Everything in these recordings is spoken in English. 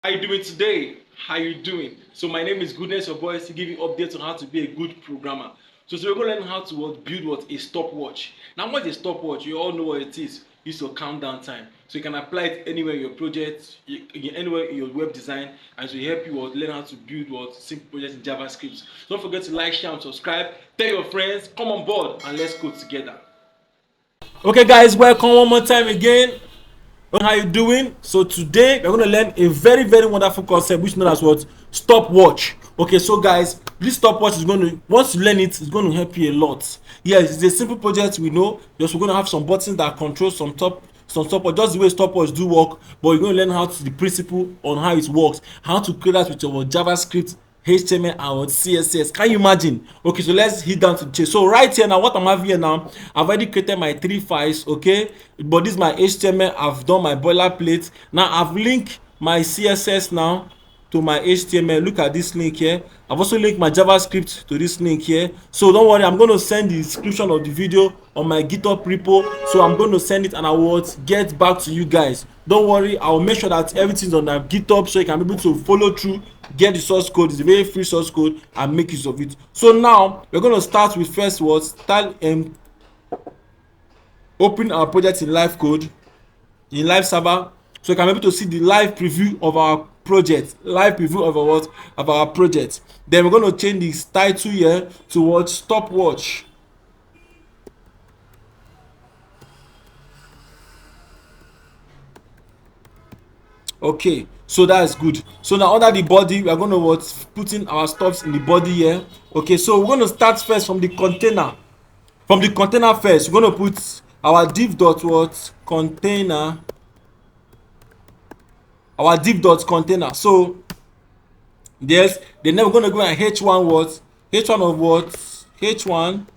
How you doing today? How you doing? So my name is Goodness, your boys, to give you updates on how to be a good programmer. So we're going to learn how to build a stopwatch. Now what's a stopwatch? You all know what it is. It's your countdown time. So you can apply it anywhere in your project, anywhere in your web design, and to help you learn how to build simple projects in JavaScript. Don't forget to like, share, and subscribe. Tell your friends, come on board, and let's code together. Okay guys, welcome one more time again. How you doing? So today we're going to learn a very wonderful concept which is known as what? Stopwatch. Okay, so guys, this stopwatch is going to, once you learn it, it's going to help you a lot. Yes, it's a simple project, we know. Just we're going to have some buttons that control some stopwatch, just the way stopwatch do work, but you're going to learn how to the principle on how it works, how to create that with your JavaScript, HTML and CSS. Can you imagine? Okay, so let's hit down to the chase. So right here now, what I'm having here now, I've already created my 3 files, okay, but this is my HTML. I've done my boilerplate. Now I've linked my CSS now to my HTML. Look at this link here. I've also linked my JavaScript to this link here. So don't worry, I'm going to send the description of the video on my GitHub repo. So I'm going to send it and I will get back to you guys. Don't worry, I'll make sure that everything's on my GitHub so you can be able to follow through, get the source code. It's a very free source code, and make use of it. So now we're going to start with first what, start open our project in live code, in live server, so you can be able to see the live preview of our project, live preview of our what, of our project. Then we're going to change this title here to what, stopwatch. Okay, so that's good. So now under the body, we are going to what, put in our stuffs in the body here. Okay, so we're going to start first from the container. From the container first, we're going to put our div dot what, container, our div dot container. So yes, then we're going to go and h1 what, h1 of what, h1,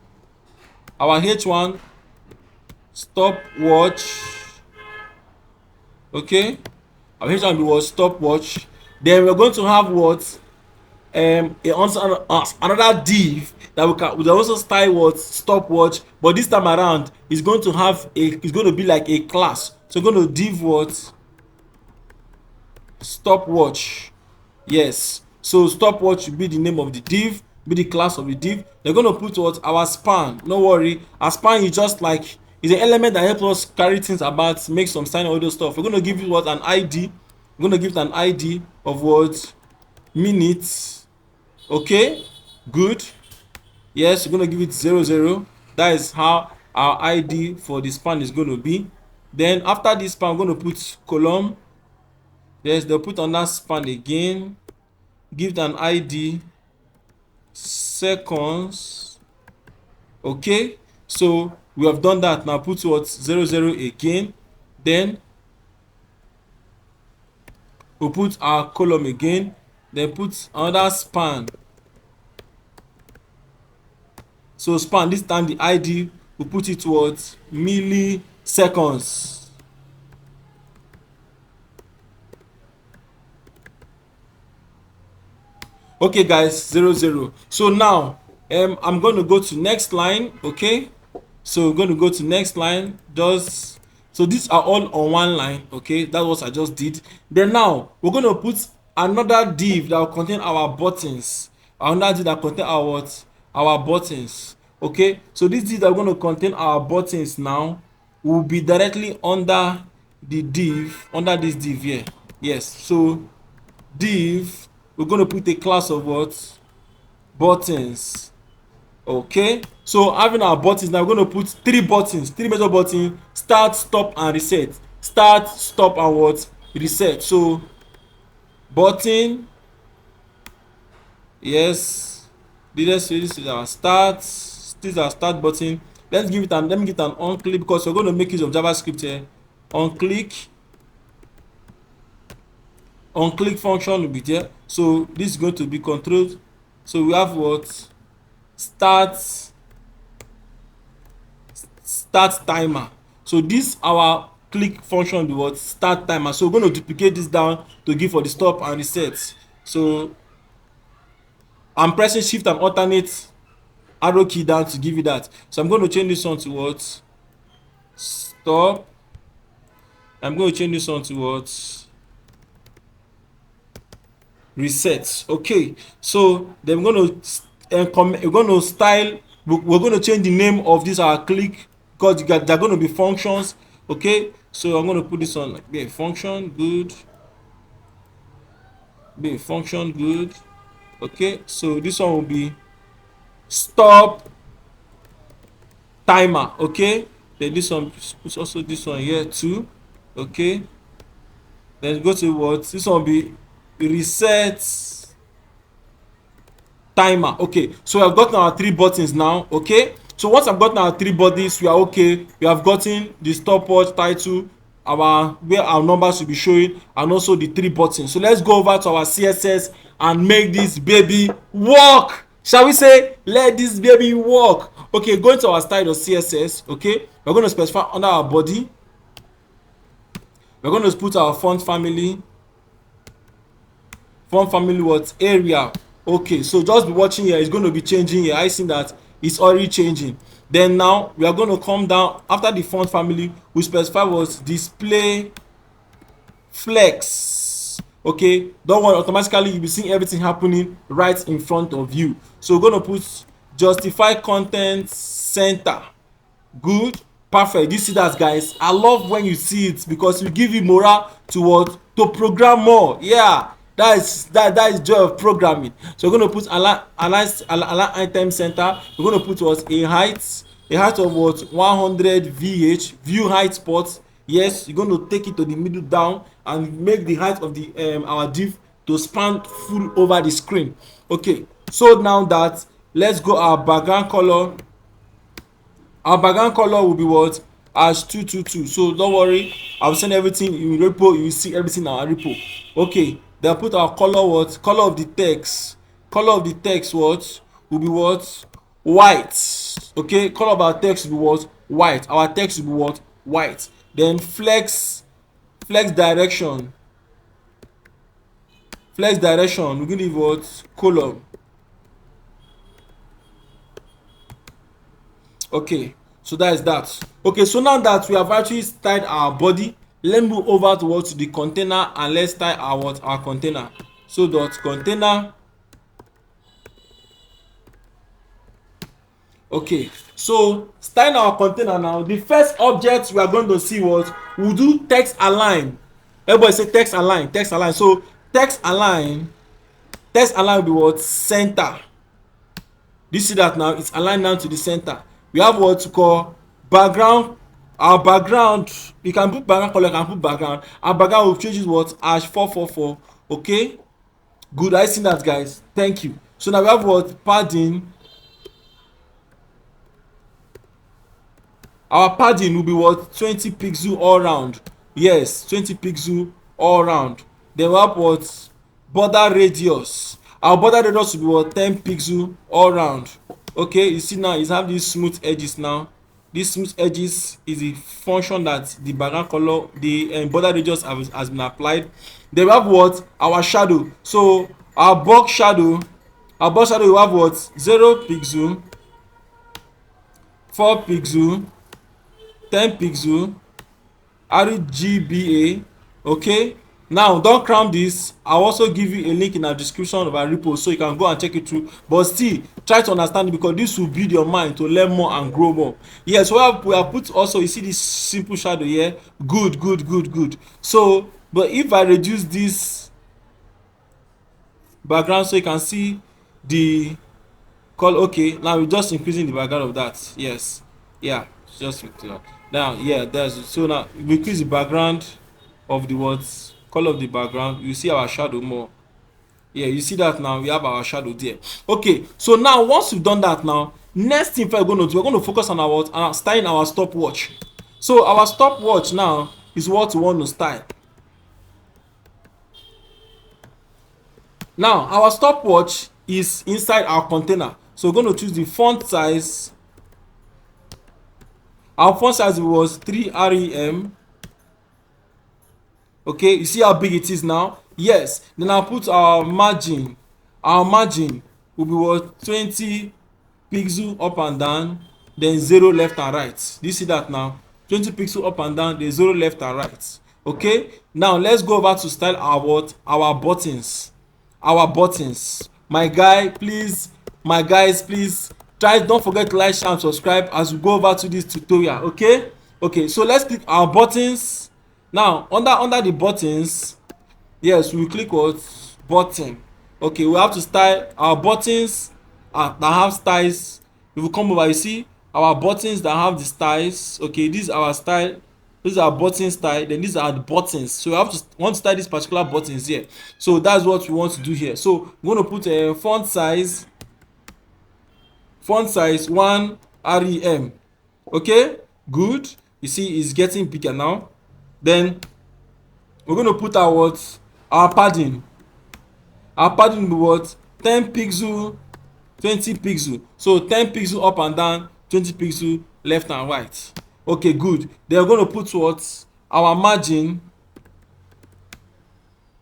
our h1 stopwatch. Okay, our h1 will be what, stopwatch. Then we're going to have what, another div that we also style what, stopwatch, but this time around it's going to have it's going to be like a class. So we're going to div what, stopwatch. Yes, so stopwatch will be the name of the div, be the class of the div. They're going to put what, our span. No worry, our span is just like, it's an element that helps us carry things about, make some sign, all those stuff. We're going to give it what, an id. We're going to give it an id of what, minutes. Okay, good. Yes, we're going to give it 00. That is how our id for the span is going to be. Then after this span, we're going to put column. Yes, they'll put on that span again, give it an id seconds. Okay, so we have done that. Now put what, 00 again. Then we'll put our column again, then put another span. So span, this time the id will put it what, milliseconds. Okay guys, 00. So now I'm going to go to next line. Okay, so we're going to go to next line. Just so these are all on one line. Okay, that's what I just did. Then now we're going to put another div that will contain our buttons, another div that contain our what, our buttons. Okay, so this div that we're going to contain our buttons now will be directly under the div, under this div here. Yes, so div, we're going to put a class of what, buttons. Okay, so having our buttons now, we're going to put 3 buttons, 3 major buttons: start, stop and reset. Start, stop and what, reset. So button, yes, this is our start, this is our start button. Let me give it an on click, because we're going to make use of JavaScript here. On click function will be there. So this is going to be controlled. So we have what, start timer. So this our click function will be what, start timer. So we're going to duplicate this down to give for the stop and reset. So I'm pressing shift and alternate arrow key down to give you that. So I'm going to change this one to what, stop. I'm going to change this one to what, reset. Okay, so then we're going to style, we're going to change the name of this our click, because they're going to be functions. Okay, so I'm going to put this on like be a function. Good, be a function. Good. Okay, so this one will be stop timer. Okay, then this one is also this one here too. Okay, then go to what, this one will be reset timer. Okay, so I've gotten our three buttons now. Okay, so once I've gotten our three buttons, we are okay. We have gotten the stopwatch title, our where our numbers will be showing, and also the three buttons. So let's go over to our CSS and make this baby work. Shall we say let this baby work? Okay, going to our style of CSS. Okay, we're going to specify under our body, we're going to put our font family, what area. Okay, so just be watching here, it's going to be changing here. I see that it's already changing. Then now we are going to come down after the font family, we specify what display flex. Okay, don't worry, automatically you'll be seeing everything happening right in front of you. So we're going to put justify content center. Good, perfect. You see that, guys? I love when you see it because it give you morale to what, to program more. Yeah, that is joy of programming. So we're going to put align item center. We're going to put what, a height of what, 100 vh view height spot. Yes, you're going to take it to the middle down and make the height of the our div to span full over the screen. Okay, so now that, let's go our background color. Our background color will be what, as 222. So don't worry, I'll send everything in repo. You will see everything in our repo. Okay, then put our color, what, color of the text. Color of the text what will be what, white. Okay, color of our text will be what, white. Our text will be what, white. Then flex direction. Flex direction we give it what, column. Okay, so that is that. Okay, so now that we have actually styled our body, let's move over to what, to the container, and let's style our what, our container. So dot container. Okay, so styling our container now, the first object we are going to see what, we'll do text align. Everybody say text align, text align. So text align will be what, center. You see that now it's aligned down to the center. We have what to call background. Our background, you can put background color, you can put background. Our background will change it what, as 444. Okay, good. I see that, guys. Thank you. So now we have what, padding. Our padding will be what, 20 pixel all round. Yes, 20 pixel all round. Then we have what, border radius. Our border radius will be what, 10 pixel all round. Okay, you see now it's have these smooth edges now. These smooth edges is the function that the background color, the border radius has been applied. Then we have what, our shadow. So our box shadow will have what, 0 pixel, 4 pixel, 10 pixel, RGBA. Okay, now don't cram this. I'll also give you a link in our description of our repo so you can go and check it through, but still try to understand it because this will build your mind to learn more and grow more. Yes, so we have put also, you see this simple shadow here. Good. So but if I reduce this background so you can see the color, okay, now we're just increasing the background of that. Yes, yeah, just now, yeah, there's, so now we increase the background of the words, color of the background. You see our shadow more. Yeah, you see that now we have our shadow there. Okay, so now once we've done that, now next thing we're going to do, we're going to focus on our styling our stopwatch. So our stopwatch now is what we want to style. Now our stopwatch is inside our container, so we're going to choose the font size. Our font size was 3 rem. Okay, you see how big it is now. Yes, then I'll put our margin. Our margin will be what, 20 pixel up and down, then 0 left and right. Do you see that now? 20 pixel up and down, then 0 left and right. Okay, now let's go over to style our what, our buttons. our buttons. My guys, please try, don't forget to like, share and subscribe as we go over to this tutorial. Okay, so let's click our buttons. Now under the buttons, yes, we click what button. Okay, we have to style our buttons that have styles. If we come over, you see our buttons that have the styles. Okay, this is our style, this is our button style, then these are the buttons. So we have to want to style these particular buttons here. So that's what we want to do here. So we're going to put a font size 1 rem. Okay, good. You see it's getting bigger now. Then we're going to put our what, our padding will be what, 10 pixel 20 pixel. So 10 pixel up and down, 20 pixel left and right. Okay, good. Then we're going to put what, our margin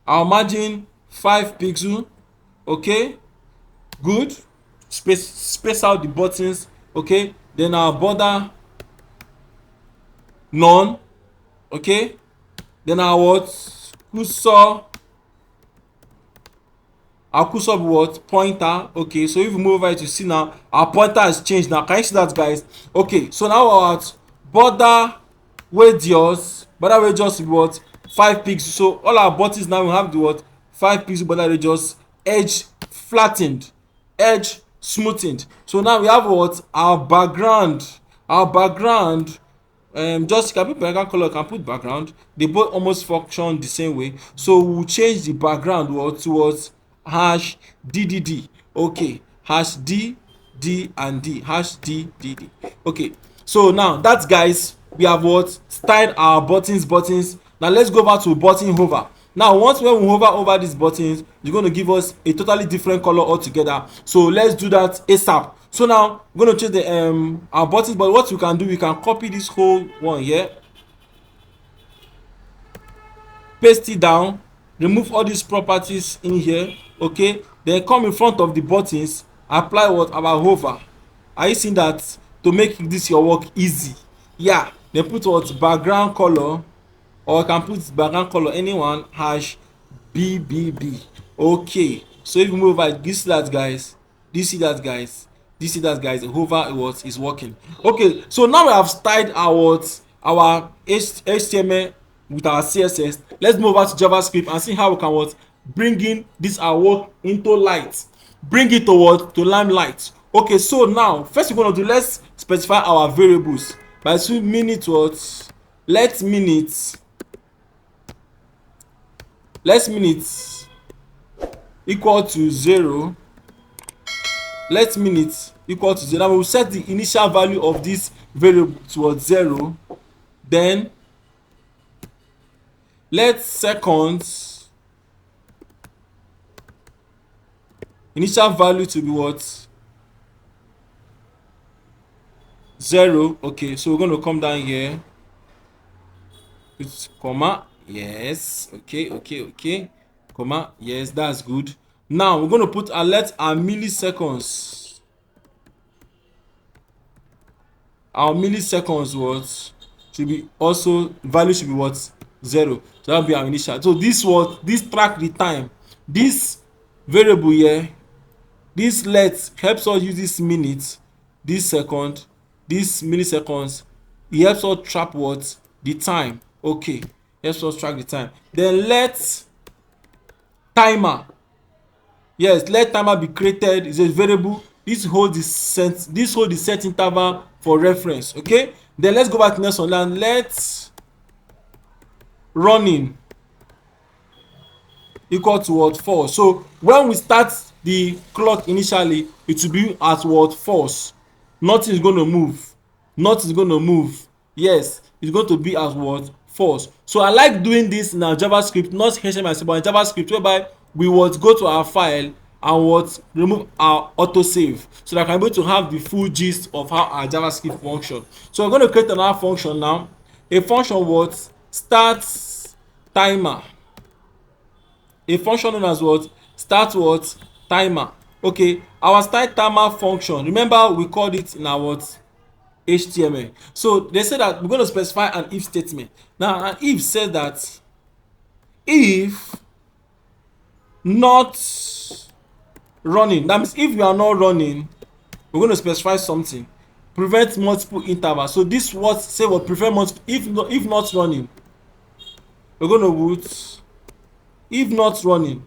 5 pixel. Okay, good. Space out the buttons. Okay, then our border none. Okay, then our what, cursor what, pointer. Okay, so if you move over it, you see now our pointer has changed now. Can you see that, guys? Okay, so now what, border radius will be what, 5 pixels. So all our buttons now will have the what, 5 pixel border radius, edge flattened, edge smoothened. So now we have what, our background just can put background color, can put background. They both almost function the same way. So we'll change the background towards hash ddd. Okay, hash d and d, hash d dd. Okay, so now that, guys, we have what, styled our buttons. Now let's go over to button hover. Now when we hover over these buttons, you're going to give us a totally different color altogether. So let's do that ASAP. So now we're going to change the our buttons, but what we can do, we can copy this whole one here, paste it down, remove all these properties in here. Okay, then come in front of the buttons, apply what, our hover. Are you seeing that? To make this your work easy. Yeah, then put what, background color, or I can put background color anyone, hash bbb. Okay, so if you move over, you see that, guys? Do you see that, guys? The hover what is working. Okay, so now we have styled our HTML with our CSS. Let's move over to JavaScript and see how we can what, bring in this our work into light, bring it to what, to limelight. Okay, so now first we're going to do, let's specify our variables by 2 minutes what, let's minutes equal to 0. Let minutes equal to 0. Now we will set the initial value of this variable towards 0. Then let seconds initial value to be what, 0. Okay, so we're going to come down here, put comma, yes, okay, comma, yes, that's good. Now we're going to put let our milliseconds what should be also, value should be what, 0. So that will be our initial. So this track the time, this variable here, this let helps us use this minute, this second, this milliseconds. It helps us track what, the time. Okay, helps us track the time. Then let timer, yes, let timer be created is a variable. This holds the set interval for reference. Okay, then let's go back to next one. Now let running equal to what, false. So when we start the clock initially, it will be at what, false. Nothing is going to move. Yes, it's going to be as what, false. So I like doing this in our JavaScript, not HTML, but in JavaScript, whereby we would go to our file and what, remove our autosave, so that I can be able to have the full gist of how our JavaScript function. So I'm going to create another function now, a function what, starts timer, a function known as what, start what, timer. Okay, our start timer function, remember we called it in our what, HTML. So they say that we're going to specify an if statement. Now an if says that if not running. That means if you are not running, we're going to specify something. Prevent multiple intervals. So this what say what prevent multiple, if not running, we're going to put if not running.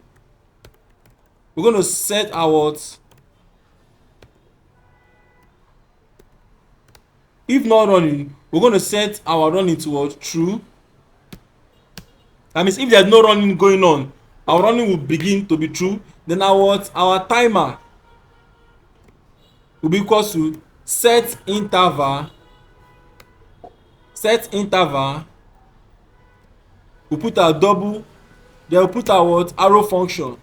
We're going to set our what? If not running, we're going to set our running to what? True. That means if there's no running going on, our running will begin to be true. Then our timer will be equal to set interval. We'll put our double, then we'll put our what? Arrow function.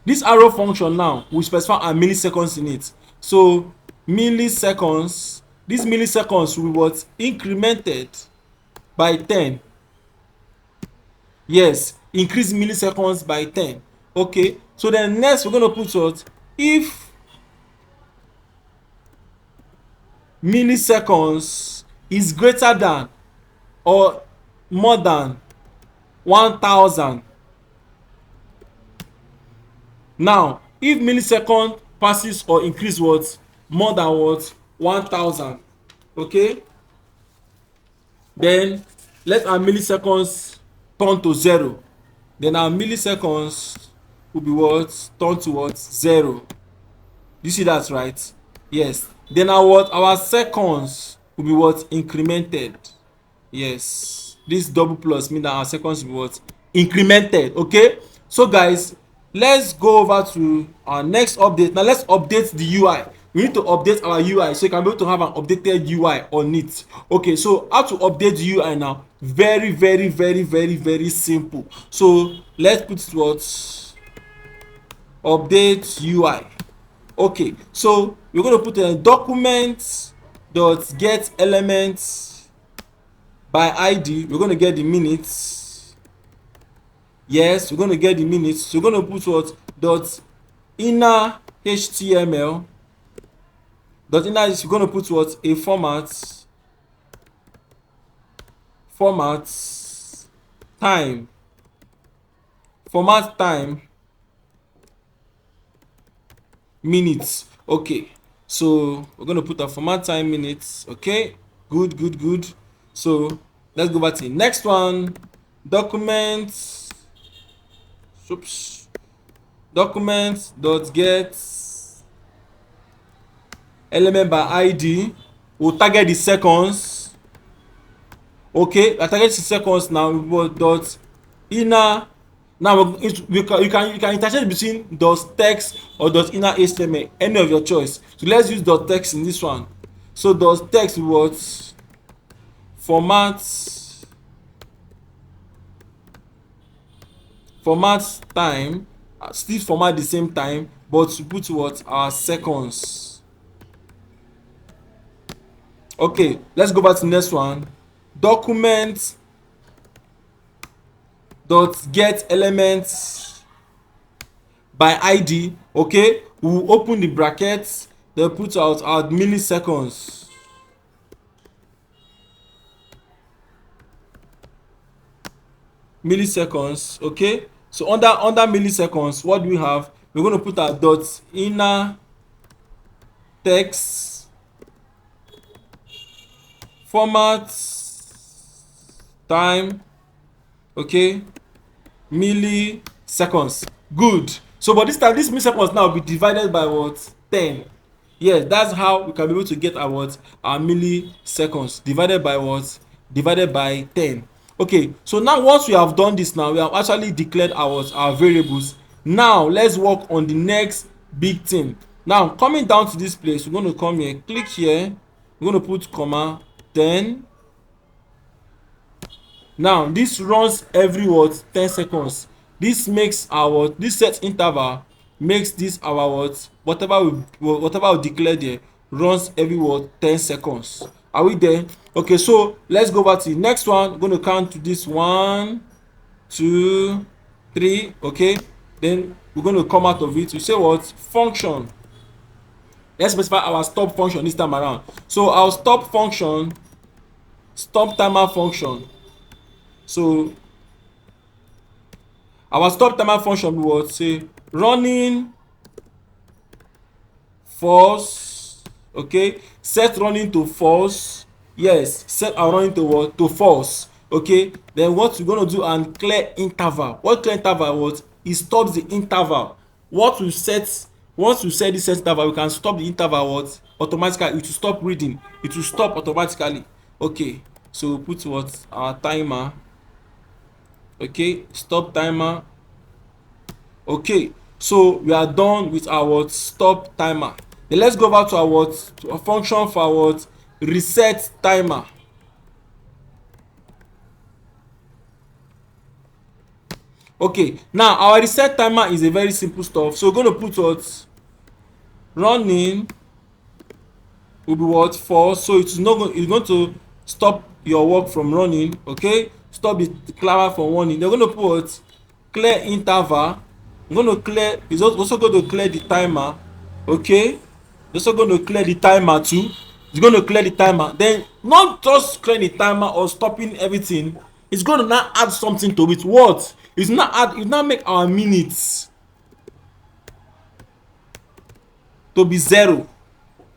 This arrow function now will specify our milliseconds in it. So milliseconds, these milliseconds will be what? Incremented by 10. Yes, increase milliseconds by 10. Okay, so then next we're going to put what? If milliseconds is greater than or more than 1000. Now if millisecond passes or increase what? More than what? 1000. Okay, then let our milliseconds turn to 0. Then our milliseconds will be what? Turn to what? 0. You see that, right? Yes. Then our seconds will be what? Incremented. Yes, this double plus mean that our seconds will be what? Incremented. Okay, so guys, let's go over to our next update. Now let's update the UI. We need to update our UI so you can be able to have an updated UI on it. Okay, so how to update the UI now? Very simple. So let's put what? Update UI. Okay, so we're going to put a document dot get elements by ID. We're going to get the minutes. Yes, we're going to get the minutes. So we're going to put what? Dot inner HTML. Dot inner is we're going to put what? A format time minutes. Okay, so we're going to put a format time minutes. Okay, good. So let's go back to the next one. Document dot get element by ID. We'll target the seconds. Okay, I target the seconds now. Dot inner. Now you can interchange between dot text or dot inner HTML, any of your choice. So let's use dot text in this one. So dot text what? Format time, still format the same time, but to put what? Our seconds. Okay, let's go back to the next one. Document dot get elements by ID. Okay, we will open the brackets, then put out our milliseconds. Okay, so under milliseconds, what do we have? We're going to put our dot inner text format time. Okay, milliseconds. Good. So but this time this milliseconds now will be divided by what? 10. Yes, that's how we can be able to get our what? Our milliseconds divided by what? Divided by 10. Okay, so now once we have done this, now we have actually declared our variables. Now let's work on the next big thing. Now coming down to this place, we're going to come here, click here, we're going to put comma 10. Now this runs every what? 10 seconds. This makes our this set interval makes this our what? Whatever we declare there runs every what? 10 seconds. Are we there? Okay, so let's go back to the next one. We're going to count to this 1 2 3. Okay, then we're going to come out of it. We say what? Function. Let's specify our stop function this time around. So our stop function, stop timer function. So our stop timer function will say running false. Okay, set running to false. Yes, set our running to what? To false. Okay, then what we're going to do and clear interval. What clear interval was? It stops the interval. What we set, once we set this set interval, we can stop the interval what? Automatically. It will stop reading. It will stop automatically. Okay, so we put what? Our timer. Okay, stop timer. Okay, so we are done with our stop timer. Then let's go back to our to a function for our reset timer. Okay, now our reset timer is a very simple stuff. So we're going to put what? Running will be what? False. So it's going to stop your work from running. Okay, stop the clamor from running. They're going to put what? Clear interval. I'm going to clear, it's also going to clear the timer. Okay, it's also going to clear the timer too. It's going to clear the timer. Then not just clear the timer or stopping everything, it's going to now add something to it. What? It's not add, it now make our minutes to be 0.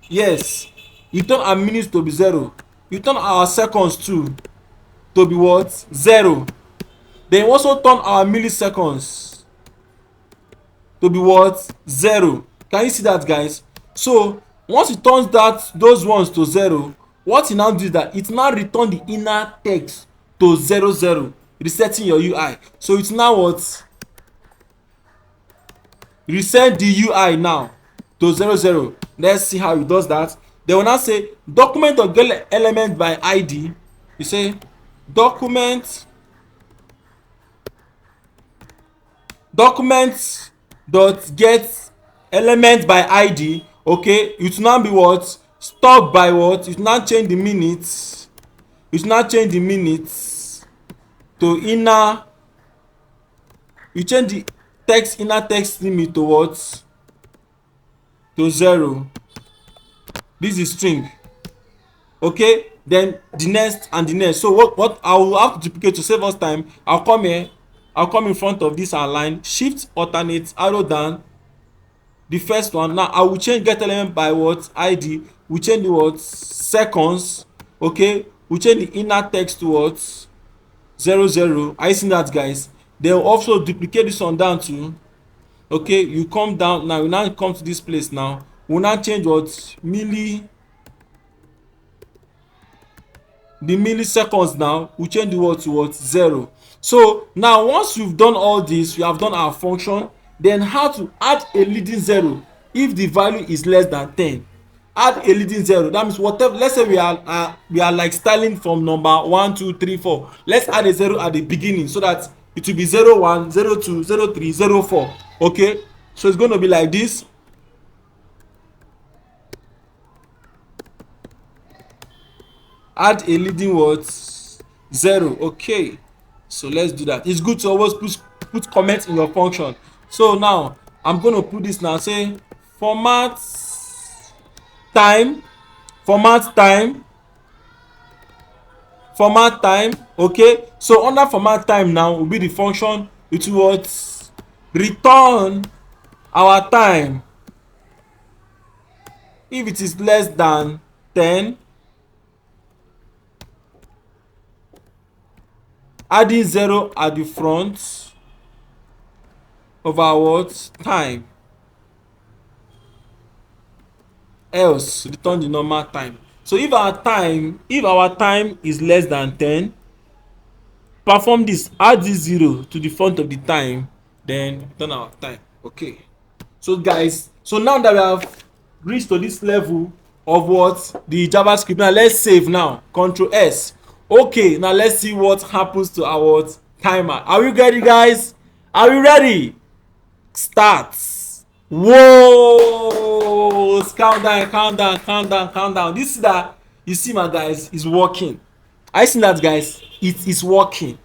Yes, you turn our minutes to be 0. You turn our seconds too to be what? 0. Then also turn our milliseconds to be what? 0. Can you see that, guys? So once it turns those ones to 0, what it now do is that it now return the inner text to 00, resetting your UI. So it's now what? Reset the UI now to 00. Let's see how it does that. They will now say document or get element by ID. You say document dot get element by ID. Okay, it will now be what? Stop by what? It will now change the minutes. It will now change the minutes to inner. You change the text, inner text limit to what? To 0. This is string. Okay, then the next and the next. So what I will have to duplicate to save us time. I'll come here, I'll come in front of this line, shift alternate arrow down. The first one, now I will change get element by what? ID. We change the what? Seconds. Okay, we change the inner text to what? 00. I see that, guys. They will also duplicate this one down too. Okay, you come down now. We now come to this place now. We will now change what? The milliseconds now. We change the word to what? 0. So now once we've done all this, we have done our function. Then how to add a leading 0 if the value is less than 10. Add a leading 0. That means whatever, let's say we are like styling from number 1 2 3 4. Let's add a 0 at the beginning so that it will be 01 02 03 04. Okay, so it's going to be like this. Add a leading word 0. Okay, so let's do that. It's good to always put comments in your function. So now I'm going to put this now. Say format time. Okay, so under format time now will be the function. It will return our time if it is less than 10, adding 0 at the front of our what? Time. Else return the normal time. So if our time is less than 10, perform this, add this 0 to the front of the time, then return our time. Okay, so guys, so now that we have reached to this level of what? The JavaScript. Now let's save now. Ctrl S. Okay, now let's see what happens to our timer. Are we ready, guys? Are we ready? Start. Whoa, calm down. This is that, you see, my guys, is working. I see that, guys, it is working.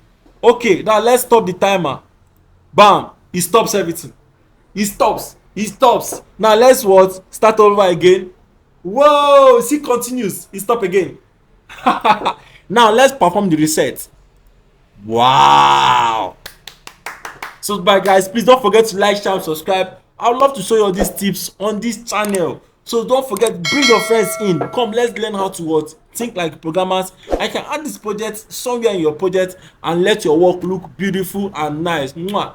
Okay, now let's stop the timer. Bam, it stops everything. It stops. Now let's what? Start over again. Whoa, see, continues. It stop again. Now let's perform the reset. Wow. So bye, guys, please don't forget to like, share, and subscribe. I would love to show you all these tips on this channel. So don't forget, bring your friends in, come, let's learn how to what, think like programmers. I can add this project somewhere in your project and let your work look beautiful and nice. Mwah.